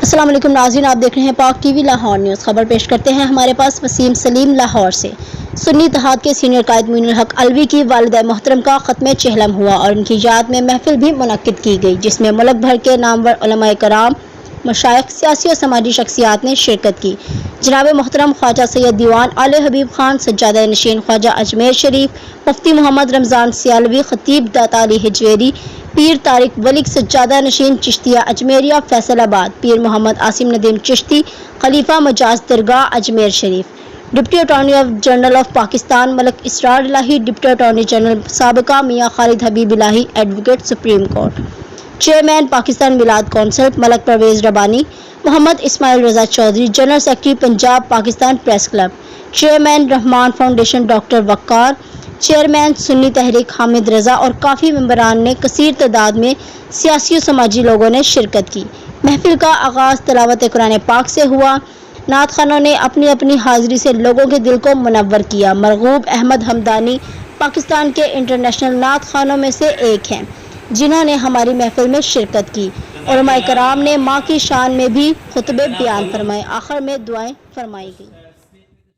अस्सलाम वालेकुम नाज़रीन, आप देख रहे हैं पाक टीवी लाहौर न्यूज़। खबर पेश करते हैं हमारे पास वसीम सलीम लाहौर से। सुन्नी इत्तेहाद के सीनियर कायद मोइनुल हक अलवी की वालिदा मोहतरम का ख़त्म चहलम हुआ और उनकी याद में महफिल भी मुनक्किद की गई, जिसमें मुल्क भर के नामवर उलमाए कराम, मशाइख, सियासी और समाजी शख्सियात ने शिरकत की। जनाब मोहतरम ख्वाजा सैयद दीवान आले हबीब खान, सज्जादा नशीन ख्वाजा अजमेर शरीफ, मुफ्ती मोहम्मद रमज़ान सियालवी, खतीब दाता अली हिजवेरी, पीर तारिक वली सज्जादा नशीन चिश्तिया अजमेरिया फैसलाबाद, पीर मोहम्मद आसिम नदीम चिश्ती, खलीफा मजाज दरगाह Ajmer Sharif, deputy attorney general of Pakistan Malik Israr Ilahi, deputy attorney general साबिका Mian Khalid Habib Ilahi, advocate supreme court, chairman Pakistan Milad council Malik Parvez Rabbani, Mohammad Ismail Raza Chaudhry, general secretary Punjab Pakistan press club, chairman Rehman foundation doctor Waqar, chairman Sunni Tehreek Hamid Raza और काफ़ी मेंबरान ने कसीर तादाद में सियासी और समाजी लोगों ने शिरकत की। महफिल का आगाज़ तिलावत कुरान पाक से हुआ। नात खानों ने अपनी अपनी हाजिरी से लोगों के दिल को मुनव्वर किया। मरगूब अहमद हमदानी पाकिस्तान के इंटरनेशनल नात खानों में से एक हैं, जिन्होंने हमारी महफिल में शिरकत की। उलमाए कराम ने माँ की शान में भी खुतबे बयान फरमाए। आखिर में दुआएं फरमाई गई।